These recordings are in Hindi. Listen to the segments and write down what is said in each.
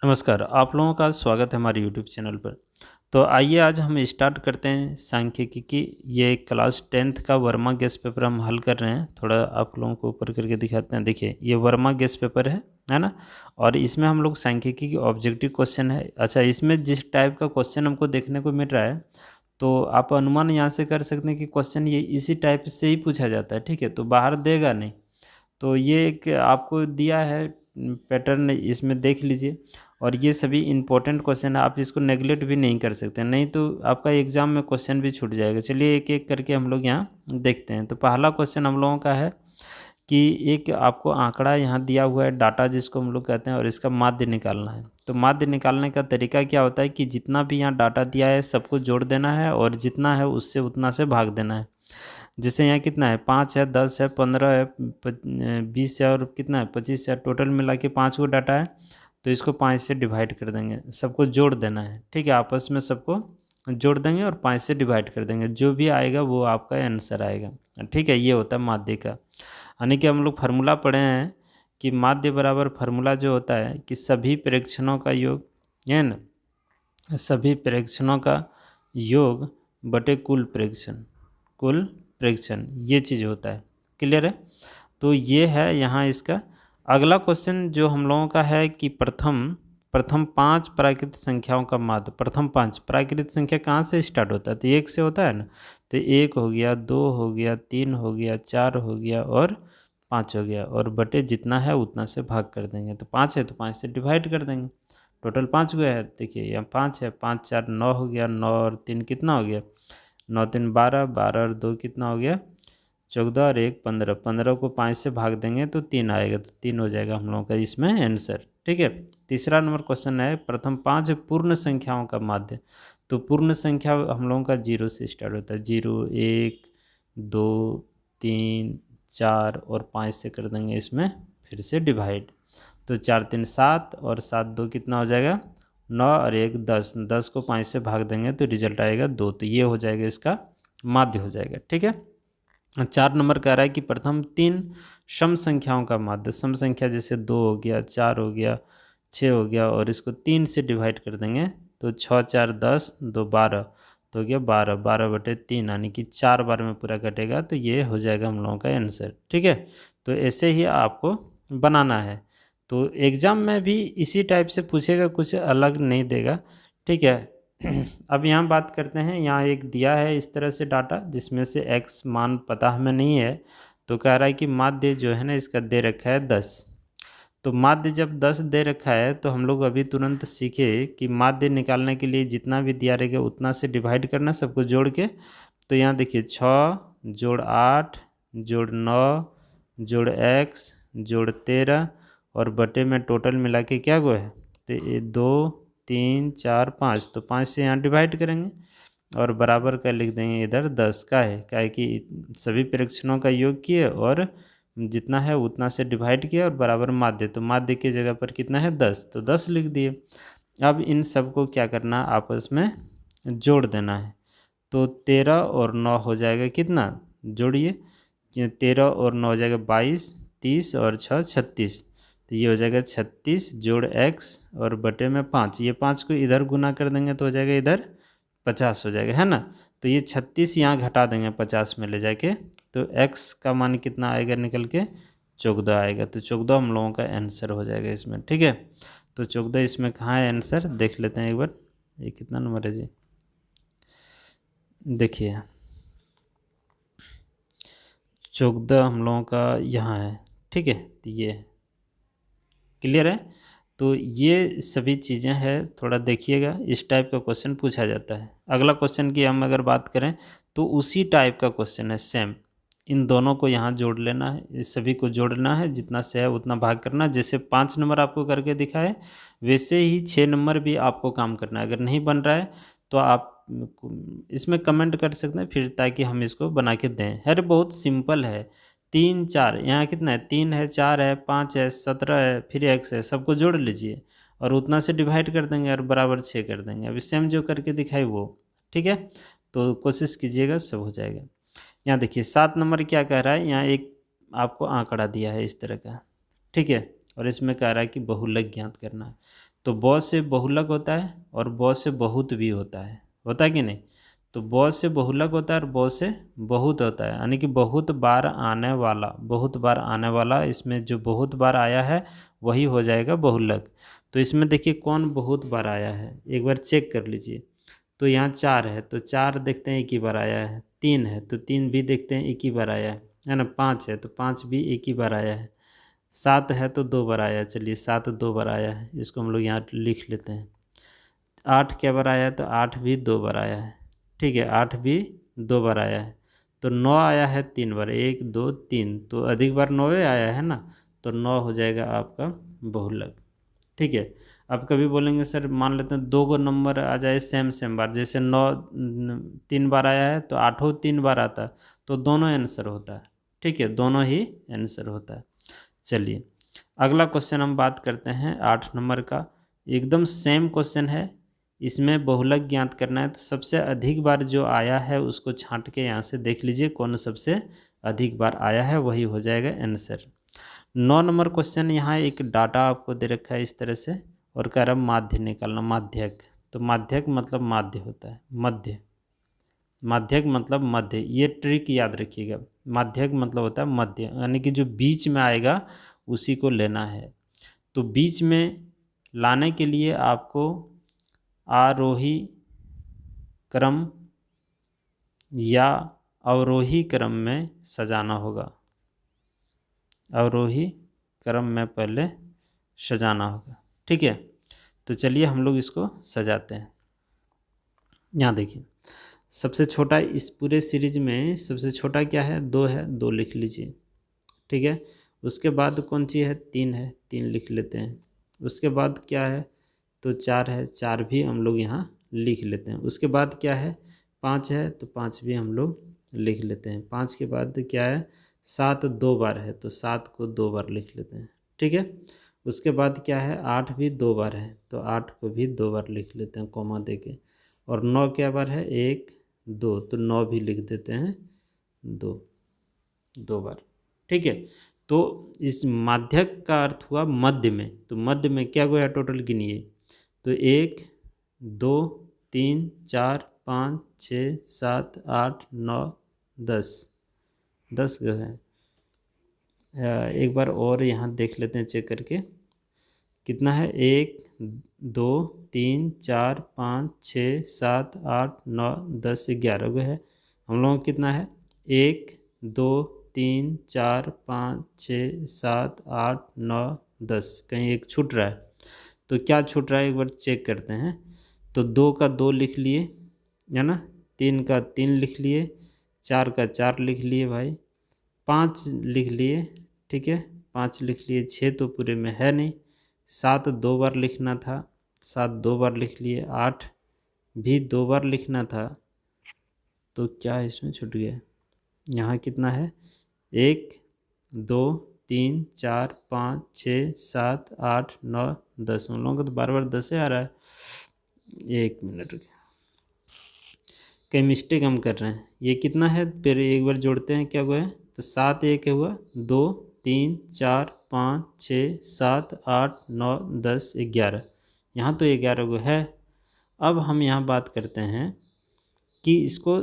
नमस्कार, आप लोगों का स्वागत है हमारे यूट्यूब चैनल पर। तो आइए आज हम स्टार्ट करते हैं सांख्यिकी की। ये क्लास 10th का वर्मा गेस्ट पेपर हम हल कर रहे हैं। थोड़ा आप लोगों को ऊपर करके दिखाते हैं। देखिए ये वर्मा गेस्ट पेपर है ना। और इसमें हम लोग सांख्यिकी की ऑब्जेक्टिव क्वेश्चन है। अच्छा, इसमें जिस टाइप का क्वेश्चन हमको देखने को मिल रहा है, तो आप अनुमान यहाँ से कर सकते हैं कि क्वेश्चन ये इसी टाइप से ही पूछा जाता है। ठीक है, तो बाहर देगा नहीं। तो ये एक आपको दिया है पैटर्न, इसमें देख लीजिए। और ये सभी इंपॉर्टेंट क्वेश्चन है, आप इसको नेगलेक्ट भी नहीं कर सकते, नहीं तो आपका एग्जाम में क्वेश्चन भी छूट जाएगा। चलिए एक एक करके हम लोग यहाँ देखते हैं। तो पहला क्वेश्चन हम लोगों का है कि एक आपको आंकड़ा यहाँ दिया हुआ है, डाटा जिसको हम लोग कहते हैं, और इसका माध्य निकालना है। तो माध्य निकालने का तरीका क्या होता है कि जितना भी यहाँ डाटा दिया है सबको जोड़ देना है, और जितना है उससे उतना से भाग देना है। जैसे यहाँ कितना है, 5 है, 10 है, 15 है, 20 है, और कितना है, 25 है। टोटल मिला के 5 को डाटा है, तो इसको 5 से डिवाइड कर देंगे, सबको जोड़ देना है। ठीक है, आपस में सबको जोड़ देंगे और 5 से डिवाइड कर देंगे, जो भी आएगा वो आपका आंसर आएगा। ठीक है, ये होता है माध्य का। यानी कि हम लोग फार्मूला पढ़े हैं कि माध्य बराबर फार्मूला जो होता है कि सभी प्रेक्षणों का योग, है ना, सभी प्रेक्षणों का योग बटे कुल प्रेक्षण, ये चीज़ होता है। क्लियर है। तो ये है यहाँ इसका। अगला क्वेश्चन जो हम लोगों का है कि प्रथम 5 प्राकृतिक संख्याओं का माध्य। प्रथम 5 प्राकृतिक संख्या कहाँ से स्टार्ट होता है, तो 1 से होता है ना। तो 1 हो गया, 2 हो गया, 3 हो गया, 4 हो गया और 5 हो गया, और बटे जितना है उतना से भाग कर देंगे। तो 5 है तो 5 से डिवाइड कर देंगे। टोटल 5 गया है, देखिए यहाँ 5 है, 5 4 9 हो गया, 9 और 3 कितना हो गया, 9 3 12, 12 और 2 कितना हो गया, 14 और 1 15। 15 को 5 से भाग देंगे तो 3 आएगा, तो 3 हो जाएगा हम लोगों का इसमें आंसर। ठीक है। तीसरा नंबर क्वेश्चन है प्रथम 5 पूर्ण संख्याओं का माध्य। तो पूर्ण संख्या हम लोगों का 0 से स्टार्ट होता है। 0 1 2 3 4 और 5 से कर देंगे इसमें फिर से डिवाइड। तो 4 3 7 और 7 2 कितना हो जाएगा, 9 और 1 10। 10 को 5 से भाग देंगे तो रिजल्ट आएगा 2। तो ये हो जाएगा इसका माध्य हो जाएगा। ठीक है। 4 नंबर कह रहा है कि प्रथम 3 सम संख्याओं का माध्य। सम संख्या जैसे 2 हो गया, 4 हो गया, 6 हो गया, और इसको 3 से डिवाइड कर देंगे तो 6 4 10 2 12, तो हो गया 12, 12 बटे 3, यानी कि 4 बार में पूरा कटेगा। तो ये हो जाएगा हम लोगों का आंसर। ठीक है। तो ऐसे ही आपको बनाना है। तो एग्ज़ाम में भी इसी टाइप से पूछेगा, कुछ अलग नहीं देगा। ठीक है। अब यहाँ बात करते हैं, यहाँ एक दिया है इस तरह से डाटा जिसमें से x मान पता हमें नहीं है। तो कह रहा है कि माध्य जो है ना इसका दे रखा है 10। तो माध्य जब 10 दे रखा है तो हम लोग अभी तुरंत सीखे कि माध्य निकालने के लिए जितना भी दिया रहेगा उतना से डिवाइड करना सबको जोड़ के। तो यहाँ देखिए 6 जोड़ 8 जोड़ 9 जोड़ x जोड़ 13 और बटे में टोटल मिला के क्या गो है, तो ये 2 3 4 5। तो 5 से यहाँ डिवाइड करेंगे और बराबर का लिख देंगे इधर 10 का है, क्या है कि सभी प्रेक्षणों का योग किए और जितना है उतना से डिवाइड किया और बराबर माध्य। तो माध्य की जगह पर कितना है 10, तो 10 लिख दिए। अब इन सबको क्या करना, आपस में जोड़ देना है। तो 13 और 9 हो जाएगा कितना, जोड़िए, 13 और 9 हो जाएगा 22, 30 और 6 36। तो ये हो जाएगा 36 जोड़ x और बटे में 5। ये 5 को इधर गुना कर देंगे तो हो जाएगा इधर 50 हो जाएगा, है ना। तो ये 36 यहाँ घटा देंगे 50 में ले जाके, तो x का मान कितना आएगा निकल के, 14 आएगा। तो 14 हम लोगों का आंसर हो जाएगा इसमें। ठीक है। तो 14 इसमें कहाँ है आंसर, देख लेते हैं एक बार। ये कितना नंबर है जी, देखिए 14 हम लोगों का यहाँ है। ठीक है, तो ये क्लियर है। तो ये सभी चीज़ें हैं, थोड़ा देखिएगा, इस टाइप का क्वेश्चन पूछा जाता है। अगला क्वेश्चन की हम अगर बात करें तो उसी टाइप का क्वेश्चन है, सेम। इन दोनों को यहाँ जोड़ लेना है, इस सभी को जोड़ना है, जितना से है उतना भाग करना। जैसे 5 नंबर आपको करके दिखाए वैसे ही 6 नंबर भी आपको काम करना है। अगर नहीं बन रहा है तो आप इसमें कमेंट कर सकते हैं फिर, ताकि हम इसको बना के दें। अरे बहुत सिंपल है। 3 4 यहाँ कितना है, 3 है, 4 है, 5 है, 17 है, फिर x है, सबको जोड़ लीजिए और उतना से डिवाइड कर देंगे और बराबर 6 कर देंगे। अभी सेम जो करके दिखाई वो। ठीक है। तो कोशिश कीजिएगा, सब हो जाएगा। यहाँ देखिए 7 नंबर क्या कह रहा है, यहाँ एक आपको आंकड़ा दिया है इस तरह का। ठीक है। और इसमें कह रहा है कि बहुलक ज्ञात करना है। तो बहुत से बहुलक होता है और बहुत से बहुत भी होता है कि नहीं। तो बहुत से बहुलक होता है और बहुत से बहुत होता है, यानी कि बहुत बार आने वाला, इसमें जो बहुत बार आया है वही हो जाएगा बहुलक। तो इसमें देखिए कौन बहुत बार आया है, एक बार चेक कर लीजिए। तो यहाँ 4 है तो 4 देखते हैं एक ही बार आया है, 3 है तो 3 भी देखते हैं एक ही बार आया है ना, 5 है तो 5 भी एक ही बार आया है, 7 है तो 2 बार आया है, चलिए 7 2 बार आया है, इसको हम लोग यहाँ लिख लेते हैं। 8 क्या बार आया है, तो 8 भी 2 बार आया है, ठीक है, 8 भी 2 बार आया है। तो 9 आया है 3 बार, 1 2 3, तो अधिक बार 9 आया है ना, तो 9 हो जाएगा आपका बहुलक, ठीक है। अब कभी बोलेंगे सर मान लेते हैं 2 गो नंबर आ जाए सेम सेम बार, जैसे 9 3 बार आया है तो 8 3 बार आता है, तो दोनों आंसर होता है, ठीक है, दोनों ही आंसर होता है। चलिए अगला क्वेश्चन हम बात करते हैं 8 नंबर का, एकदम सेम क्वेश्चन है, इसमें बहुलक ज्ञात करना है। तो सबसे अधिक बार जो आया है उसको छांट के यहाँ से देख लीजिए कौन सबसे अधिक बार आया है, वही हो जाएगा आंसर। 9 नंबर क्वेश्चन, यहाँ एक डाटा आपको दे रखा है इस तरह से और कह रहा है माध्य निकालना, माध्यक। तो माध्यक मतलब माध्य होता है, मध्य, माध्यक मतलब मध्य, ये ट्रिक याद रखिएगा। माध्यक मतलब होता है मध्य, यानी कि जो बीच में आएगा उसी को लेना है। तो बीच में लाने के लिए आपको आरोही क्रम या अवरोही क्रम में सजाना होगा, अवरोही क्रम में पहले सजाना होगा, ठीक है। तो चलिए हम लोग इसको सजाते हैं। यहाँ देखिए सबसे छोटा इस पूरे सीरीज में सबसे छोटा क्या है, 2 है, 2 लिख लीजिए, ठीक है। उसके बाद कौन सी है, 3 है, 3 लिख लेते हैं। उसके बाद क्या है, तो 4 है, 4 भी हम लोग यहाँ लिख लेते हैं। उसके बाद क्या है, 5 है, तो 5 भी हम लोग लिख लेते हैं। 5 के बाद क्या है, 7 2 बार है, तो 7 को 2 बार लिख लेते हैं, ठीक है। उसके बाद क्या है, 8 भी 2 बार है, तो 8 को भी 2 बार लिख लेते हैं कॉमा दे के। और 9 क्या बार है, 1 2, तो 9 भी लिख देते हैं 2 बार, ठीक है। तो इस माध्यक का अर्थ हुआ मध्य में, तो मध्य में क्या गया टोटल गिनिए, तो 1 2 3 4 5 6 7 8 9 10 10 गए। एक बार और यहाँ देख लेते हैं चेक करके कितना है, 1 2 3 4 5 6 7 8 9 10 11 गो है। हम लोगों को कितना है, 1 2 3 4 5 6 7 8 9 10, कहीं एक छूट रहा है, तो क्या छूट रहा है एक बार चेक करते हैं। तो 2 का 2 लिख लिए है ना, 3 का 3 लिख लिए, 4 का 4 लिख लिए भाई, 5 लिख लिए, ठीक है, 5 लिख लिए, 6 तो पूरे में है नहीं, 7 2 बार लिखना था, 7 2 बार लिख लिए, 8 भी 2 बार लिखना था, तो क्या इसमें छूट गया, यहाँ कितना है, 1 2 3 4 5 6 7 8 9 10, हम लोगों को तो बार बार 10 आ रहा है, 1 मिनट रुकिए, कहीं मिस्टेक हम कर रहे हैं। ये कितना है, फिर एक बार जोड़ते हैं क्या हुआ है, तो 7 1 हुआ, 2 3 4 5 6 7 8 9 10 11, यहाँ तो 11 गो है। अब हम यहाँ बात करते हैं कि इसको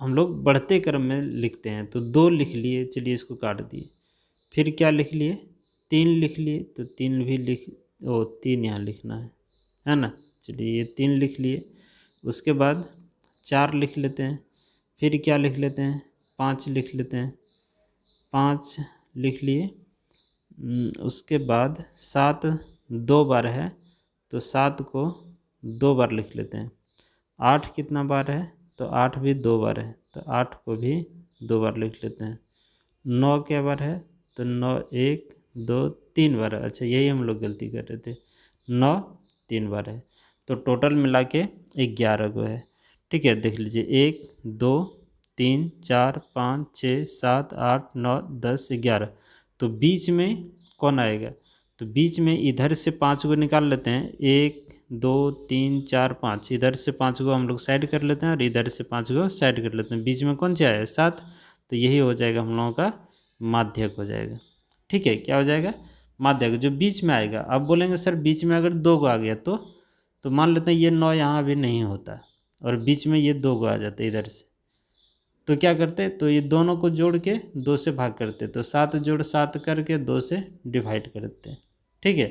हम लोग बढ़ते क्रम में लिखते हैं, तो 2 लिख लिए, चलिए इसको काट दिए, फिर क्या लिख लिए, 3 लिख लिए, तो 3 भी 3 यहाँ लिखना है ना, चलिए ये 3 लिख लिए। उसके बाद 4 लिख लेते हैं, फिर क्या लिख लेते हैं, 5 लिख लेते हैं, 5 लिख लिए। उसके बाद 7 2 बार है, तो 7 को 2 बार लिख लेते हैं। 8 कितना बार है, तो 8 भी 2 बार है, तो 8 को भी 2 बार लिख लेते हैं। 9 क्या बार है, तो 9 1 2 3 बार है, अच्छा यही हम लोग गलती कर रहे थे, 9 3 बार है, तो टोटल मिला के 11 गो है, ठीक है। देख लीजिए 1 2 3 4 5 6 7 8 9 10 11, तो बीच में कौन आएगा, तो बीच में इधर से 5 गो निकाल लेते हैं, 1 2 3 4 5, इधर से 5 गो हम लोग साइड कर लेते हैं और इधर से 5 गो साइड कर लेते हैं, बीच में कौन सा आया, 7, तो यही हो जाएगा हम लोगों का माध्यक हो जाएगा, ठीक है। क्या हो जाएगा, माध्यक जो बीच में आएगा। अब बोलेंगे सर बीच में अगर 2 को आ गया तो मान लेते हैं ये 9 यहाँ अभी नहीं होता और बीच में ये 2 को आ जाते इधर से, तो क्या करते, तो ये दोनों को जोड़ के 2 से भाग करते, तो 7 जोड़ 7 करके 2 से डिवाइड करते हैं। ठीक है,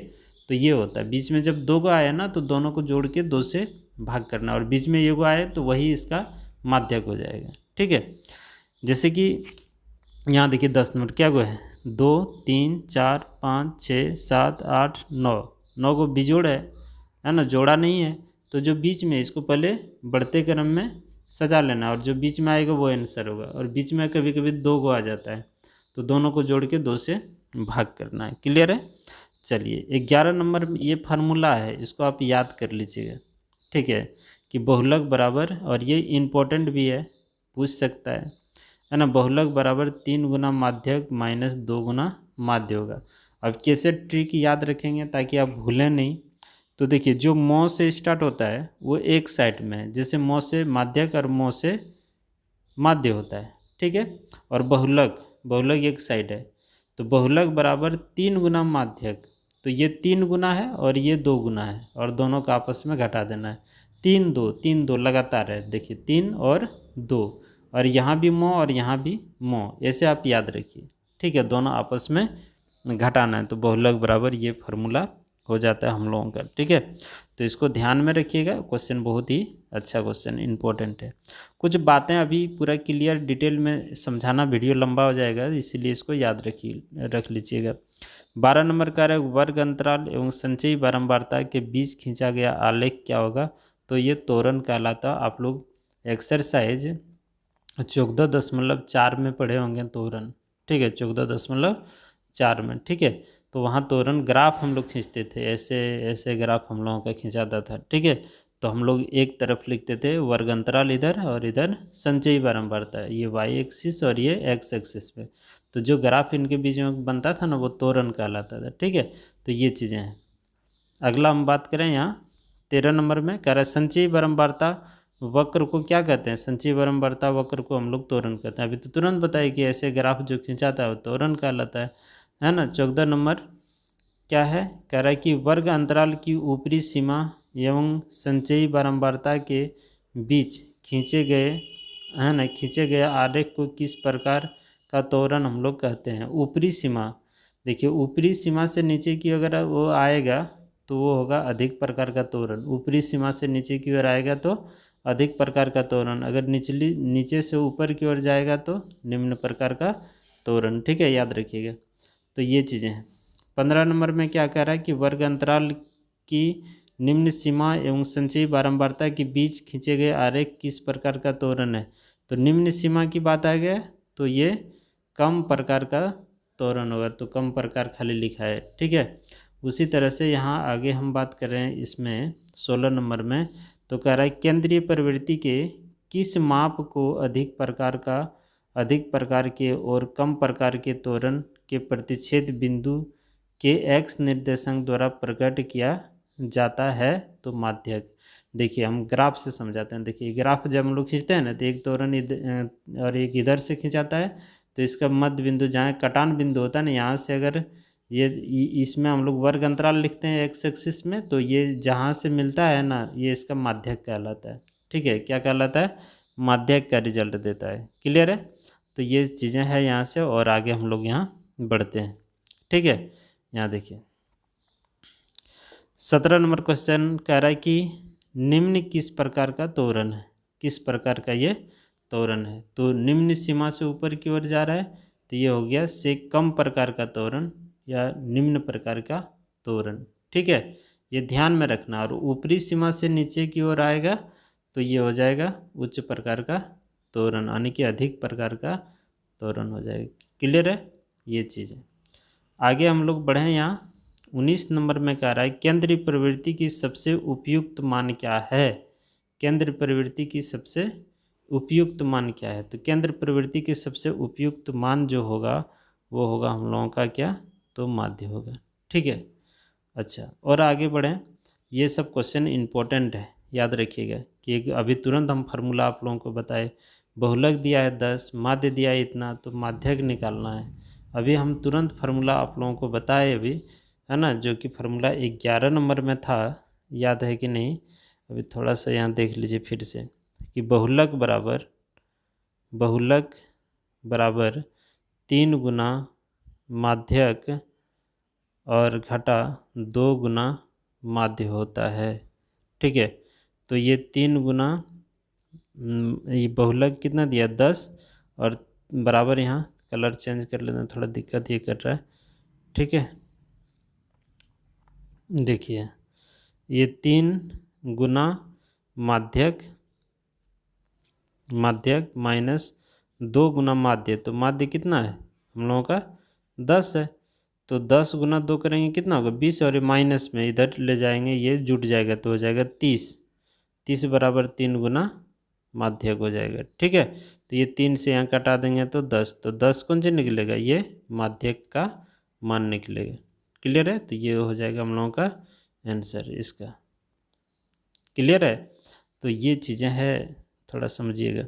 तो ये होता है बीच में जब 2 को आया ना तो दोनों को जोड़ के 2 से भाग करना, और बीच में ये को आए तो वही इसका माध्यक हो जाएगा। ठीक है, जैसे कि यहाँ देखिए 10 नंबर क्या को है, 2 3 4 5 6 7 8 9, 9 को बिजोड़ है ना, जोड़ा नहीं है, तो जो बीच में इसको पहले बढ़ते क्रम में सजा लेना और जो बीच में आएगा वो आंसर होगा। और बीच में कभी कभी 2 को आ जाता है तो दोनों को जोड़ के 2 से भाग करना है। क्लियर है। चलिए 11 नंबर में ये फार्मूला है, इसको आप याद कर लीजिएगा। ठीक है, कि बहुलक बराबर, और ये इम्पोर्टेंट भी है, पूछ सकता है ना, बहुलक बराबर 3 गुना माध्यक माइनस 2 गुना माध्य होगा। अब कैसे ट्रिक याद रखेंगे ताकि आप भूलें नहीं, तो देखिए जो मौ से स्टार्ट होता है वो एक साइड में है, जैसे मौ से माध्यक और मौ से माध्य होता है। ठीक है, और बहुलक, बहुलक एक साइड है, तो बहुलक बराबर 3 गुना माध्यक, तो ये 3 गुना है और ये 2 गुना है, और दोनों का आपस में घटा देना है। 3 2 3 2 लगातार है, देखिए 3 और 2, और यहाँ भी मौ और यहाँ भी मौ, ऐसे आप याद रखिए। ठीक है, दोनों आपस में घटाना है, तो बहुलक बराबर ये फार्मूला हो जाता है हम लोगों का। ठीक है, तो इसको ध्यान में रखिएगा, क्वेश्चन बहुत ही अच्छा क्वेश्चन इंपॉर्टेंट है। कुछ बातें अभी पूरा क्लियर डिटेल में समझाना वीडियो लंबा हो जाएगा, इसीलिए इसको याद रख लीजिएगा। 12 नंबर का है वर्ग अंतराल एवं संचयी बारंबारता के बीच खींचा गया आलेख क्या होगा, तो ये त्वरण कहलाता। आप लोग एक्सरसाइज 14.4 में पढ़े होंगे त्वरण। ठीक है, 14.4 में। ठीक है, तो वहाँ त्वरण ग्राफ हम लोग खींचते थे, ऐसे ऐसे ग्राफ हम लोगों का खींचाता था। ठीक है, तो हम लोग एक तरफ लिखते थे वर्ग अंतराल इधर और इधर संचयी बारंबारता, ये वाई एक्सिस और ये एक्स एक्सिस पे, तो जो ग्राफ इनके बीच में बनता था ना वो त्वरण कहलाता था। ठीक है, तो ये चीज़ें हैं। अगला हम बात करें यहाँ 13 नंबर में, कह रहा है संचयी बारंबारता वक्र को क्या कहते हैं, संचयी बारंबारता वक्र को हम लोग त्वरण कहते हैं। अभी तो तुरंत बताइए कि ऐसे ग्राफ जो खींचाता है वो त्वरण कहलाता है ना। 14 नंबर क्या है, कह रहा है कि वर्ग अंतराल की ऊपरी सीमा एवं संचयी बारंबारता के बीच खींचे गए आरेख को किस प्रकार का त्वरण हम लोग कहते हैं। ऊपरी सीमा, देखिए ऊपरी सीमा से नीचे की अगर वो आएगा तो वो होगा अधिक प्रकार का त्वरण, ऊपरी सीमा से नीचे की ओर आएगा तो अधिक प्रकार का त्वरण, अगर नीचे से ऊपर की ओर जाएगा तो निम्न प्रकार का त्वरण। ठीक है, याद रखिएगा। तो ये चीज़ें हैं। 15 नंबर में क्या कह रहा है कि वर्ग अंतराल की निम्न सीमा एवं संचयी बारंबारता के बीच खींचे गए आरेख किस प्रकार का त्वरण है, तो निम्न सीमा की बात आ गया तो ये कम प्रकार का त्वरण होगा, तो कम प्रकार खाली लिखा है। ठीक है, उसी तरह से यहाँ आगे हम बात कर रहे हैं इसमें 16 नंबर में, तो कह रहा है केंद्रीय प्रवृत्ति के किस माप को अधिक प्रकार के और कम प्रकार के त्वरण के प्रतिच्छेद बिंदु के एक्स निर्देशांक द्वारा प्रकट किया जाता है, तो माध्यक। देखिए हम ग्राफ से समझाते हैं। देखिए ग्राफ जब हम लोग खींचते हैं ना तो एक त्वरण और एक इधर से खींचाता है, तो इसका मध्य बिंदु जहाँ कटान बिंदु होता है ना, यहाँ से अगर ये इसमें हम लोग वर्ग अंतराल लिखते हैं एक्स एक्सिस में, तो ये जहाँ से मिलता है ना ये इसका माध्यक कहलाता है। ठीक है, क्या कहलाता है, माध्यक का रिजल्ट देता है। क्लियर है, तो ये चीज़ें हैं यहाँ से, और आगे हम लोग यहाँ बढ़ते हैं। ठीक है, यहाँ देखिए 17 नंबर क्वेश्चन कह रहा है कि निम्न किस प्रकार का त्वरण है, किस प्रकार का ये त्वरण है, तो निम्न सीमा से ऊपर की ओर जा रहा है तो ये हो गया से कम प्रकार का त्वरण या निम्न प्रकार का त्वरण। ठीक है, ये ध्यान में रखना, और ऊपरी सीमा से नीचे की ओर आएगा तो ये हो जाएगा उच्च प्रकार का त्वरण, यानी कि अधिक प्रकार का त्वरण हो जाएगा। क्लियर है ये चीज़ें। आगे हम लोग बढ़ें, यहाँ 19 नंबर में कह रहा है केंद्रीय प्रवृत्ति की सबसे उपयुक्त मान क्या है, केंद्र प्रवृत्ति की सबसे उपयुक्त मान क्या है, तो केंद्र प्रवृत्ति की सबसे उपयुक्त मान जो होगा वो होगा हम लोगों का क्या, तो माध्य होगा। ठीक है, अच्छा और आगे बढ़ें, ये सब क्वेश्चन इंपॉर्टेंट है, याद रखिएगा कि अभी तुरंत हम फार्मूला आप लोगों को बताए, बहुलक दिया है 10, माध्य दिया है इतना, तो माध्यक निकालना है। अभी हम तुरंत फार्मूला आप लोगों को बताए अभी, है ना, जो कि फार्मूला 11 नंबर में था, याद है कि नहीं। अभी थोड़ा सा यहाँ देख लीजिए फिर से कि बहुलक बराबर 3 गुना माध्यक और घटा 2 गुना माध्य होता है। ठीक है, तो ये 3 गुना ये बहुलक कितना दिया 10, और बराबर यहाँ कलर चेंज कर लेते हैं, थोड़ा दिक्कत ये कर रहा है। ठीक है, देखिए ये 3 गुना माध्यक माइनस 2 गुना माध्य, तो माध्य कितना है हम लोगों का 10 है, तो 10 गुना 2 करेंगे कितना होगा 20, और ये माइनस में इधर ले जाएंगे ये जुट जाएगा तो हो जाएगा 30 बराबर 3 गुना माध्यक हो जाएगा। ठीक है, तो ये 3 से यहाँ कटा देंगे तो 10, तो 10 कौन से निकलेगा, ये माध्यक का मान निकलेगा। क्लियर है, तो ये हो जाएगा हम लोगों का आंसर इसका। क्लियर है, तो ये चीज़ें हैं, थोड़ा समझिएगा।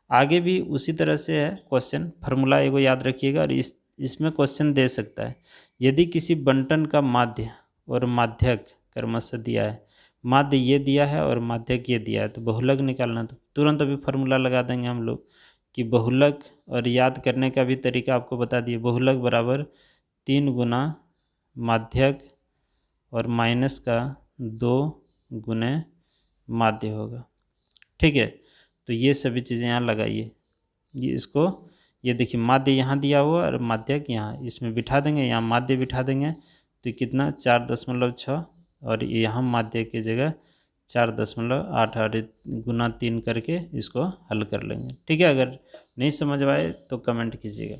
आगे भी उसी तरह से है क्वेश्चन, फार्मूला एगो याद रखिएगा, और इसमें क्वेश्चन दे सकता है। यदि किसी बंटन का माध्य और माध्यक क्रमशः दिया है, माध्य ये दिया है और माध्यक ये दिया है, तो बहुलक निकालना, तो तुरंत अभी फार्मूला लगा देंगे हम लोग कि बहुलक, और याद करने का भी तरीका आपको बता दिए। बहुलक बराबर 3 गुना माध्यक और माइनस का 2 गुने माध्य होगा। ठीक है, तो ये सभी चीज़ें यहाँ लगाइए, ये इसको, ये देखिए माध्य यहाँ दिया हुआ और माध्यक यहाँ, इसमें बिठा देंगे, यहाँ माध्य बिठा देंगे, तो कितना 4.6, और यहाँ माध्य की जगह 4.8, और गुना 3 करके इसको हल कर लेंगे। ठीक है, अगर नहीं समझ आए तो कमेंट कीजिएगा,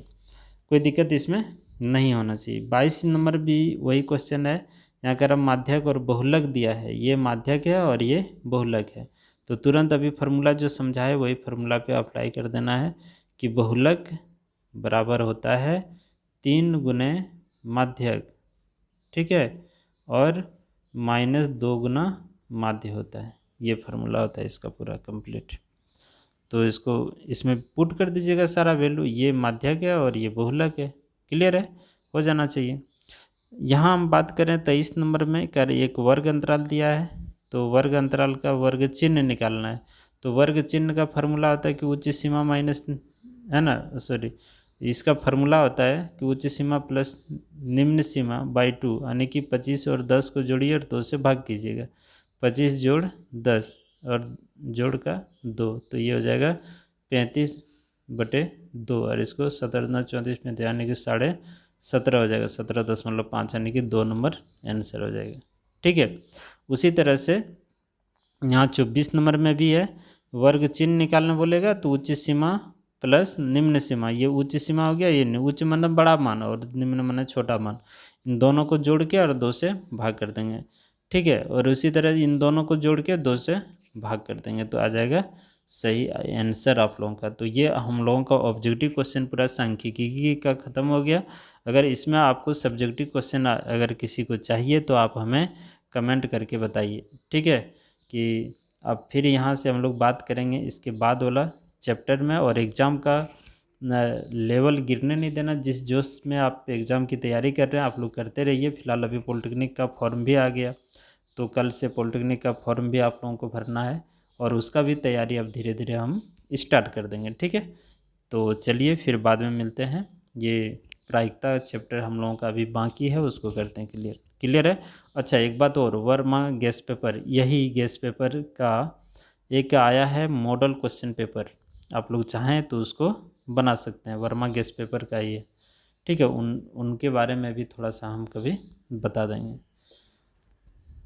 कोई दिक्कत इसमें नहीं होना चाहिए। 22 नंबर भी वही क्वेश्चन है, यहाँ कर माध्यक और बहुलक दिया है, ये माध्यक है और ये बहुलक है, तो तुरंत अभी फार्मूला जो समझा है वही फार्मूला पे अप्लाई कर देना है कि बहुलक बराबर होता है 3 गुने माध्यक, ठीक है, और माइनस 2 गुना माध्य होता है। ये फार्मूला होता है इसका पूरा कंप्लीट। तो इसको इसमें पुट कर दीजिएगा सारा वैल्यू, ये माध्यक है और ये बहुलक है। क्लियर है, हो जाना चाहिए। यहाँ हम बात करें 23 नंबर में, कर एक वर्ग अंतराल दिया है, तो वर्ग अंतराल का वर्ग चिन्ह निकालना है। तो वर्ग चिन्ह का फार्मूला होता है कि उच्च सीमा माइनस, है ना, सॉरी, इसका फार्मूला होता है कि उच्च सीमा प्लस निम्न सीमा बाई 2, यानी कि 25 और 10 को जोड़िए और 2 से भाग कीजिएगा। 25 जोड़ 10 और जोड़ का 2, तो ये हो जाएगा 35/2, और इसको 17×34 में यानी कि 17.5 हो जाएगा, 17.5, यानी कि 2 नंबर आंसर हो जाएगा। ठीक है, उसी तरह से यहाँ 24 नंबर में भी है, वर्ग चिन्ह निकालना बोलेगा, तो उच्च सीमा प्लस निम्न सीमा, ये उच्च सीमा हो गया, ये उच्च मतलब बड़ा मान और निम्न मतलब छोटा मान, इन दोनों को जोड़ के और 2 से भाग कर देंगे। ठीक है, और उसी तरह इन दोनों को जोड़ के 2 से भाग कर देंगे, तो आ जाएगा सही आंसर आप लोगों का। तो ये हम लोगों का ऑब्जेक्टिव क्वेश्चन पूरा सांख्यिकी का ख़त्म हो गया। अगर इसमें आपको सब्जेक्टिव क्वेश्चन अगर किसी को चाहिए तो आप हमें कमेंट करके बताइए। ठीक है, कि अब फिर यहाँ से हम लोग बात करेंगे इसके बाद वाला चैप्टर में, और एग्ज़ाम का लेवल गिरने नहीं देना। जिस जोश में आप एग्ज़ाम की तैयारी कर रहे हैं आप लोग करते रहिए। फिलहाल अभी पॉलिटेक्निक का फॉर्म भी आ गया, तो कल से पॉलिटेक्निक का फॉर्म भी आप लोगों को भरना है, और उसका भी तैयारी अब धीरे धीरे हम स्टार्ट कर देंगे। ठीक है, तो चलिए फिर बाद में मिलते हैं। ये प्रायिकता चैप्टर हम लोगों का अभी बाकी है, उसको करते हैं क्लियर है। अच्छा, एक बात और, वर्मा गैस पेपर, यही गैस पेपर का एक आया है मॉडल क्वेश्चन पेपर, आप लोग चाहें तो उसको बना सकते हैं, वर्मा गैस पेपर का ये। ठीक है, उनके बारे में भी थोड़ा सा हम कभी बता देंगे।